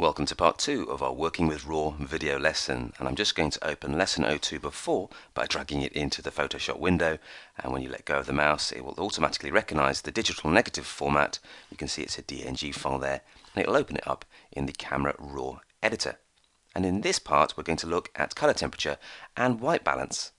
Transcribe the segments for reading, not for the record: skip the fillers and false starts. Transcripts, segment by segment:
Welcome to part 2 of our Working with RAW video lesson, and I'm just going to open Lesson 02 before by dragging it into the Photoshop window, and when you let go of the mouse it will automatically recognize the digital negative format. You can see it's a DNG file there, and it'll open it up in the Camera Raw editor. And in this part we're going to look at color temperature and white balance.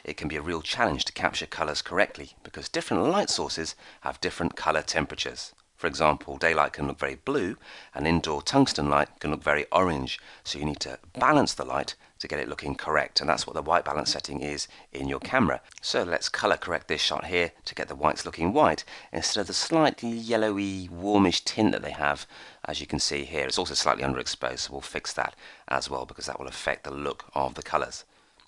It can be a real challenge to capture colors correctly because different light sources have different color temperatures. For example, daylight can look very blue and indoor tungsten light can look very orange, so you need to balance the light to get it looking correct, and that's what the white balance setting is in your camera. So let's color correct this shot here to get the whites looking white instead of the slightly yellowy warmish tint that they have. As you can see here, it's also slightly underexposed, so we'll fix that as well because that will affect the look of the colors.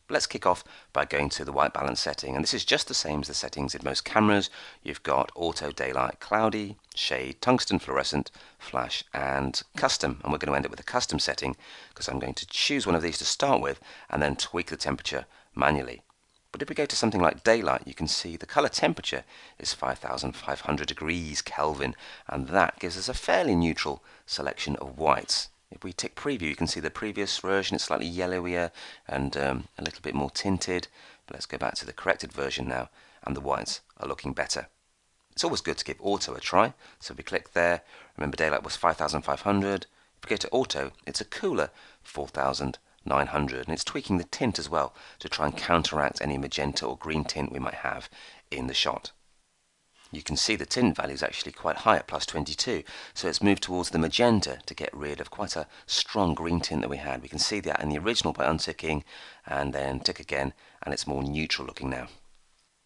Let's kick off by going to the white balance setting, and this is just the same as the settings in most cameras. You've got auto, daylight, cloudy, shade, tungsten, fluorescent, flash and custom, and we're going to end up with a custom setting because I'm going to choose one of these to start with and then tweak the temperature manually. But if we go to something like daylight, you can see the color temperature is 5500 degrees Kelvin, and that gives us a fairly neutral selection of whites. If we tick preview, you can see the previous version is slightly yellowier and a little bit more tinted. But let's go back to the corrected version now, and the whites are looking better. It's always good to give auto a try. So if we click there, remember daylight was 5500. If we go to auto, it's a cooler 4900, and it's tweaking the tint as well to try and counteract any magenta or green tint we might have in the shot. You can see the tint value is actually quite high at +22, so it's moved towards the magenta to get rid of quite a strong green tint that we had. We can see that in the original by unticking and then tick again, and it's more neutral looking now.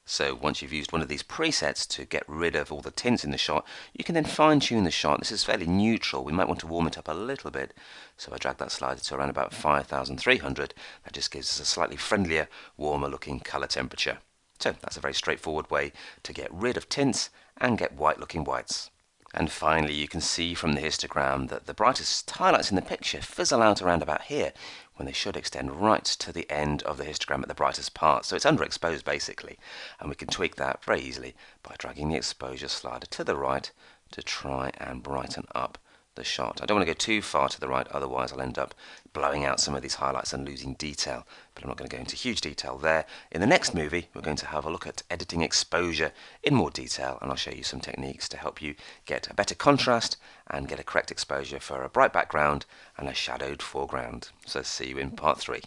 So once you've used one of these presets to get rid of all the tints in the shot, you can then fine-tune the shot. This is fairly neutral. We might want to warm it up a little bit. So I drag that slider to around about 5300. That just gives us a slightly friendlier, warmer looking color temperature. So that's a very straightforward way to get rid of tints and get white looking whites. And finally, you can see from the histogram that the brightest highlights in the picture fizzle out around about here when they should extend right to the end of the histogram at the brightest part. So it's underexposed basically, and we can tweak that very easily by dragging the exposure slider to the right to try and brighten up the shot. I don't want to go too far to the right, otherwise I'll end up blowing out some of these highlights and losing detail, but I'm not going to go into huge detail there. In the next movie we're going to have a look at editing exposure in more detail, and I'll show you some techniques to help you get a better contrast and get a correct exposure for a bright background and a shadowed foreground. So see you in part 3.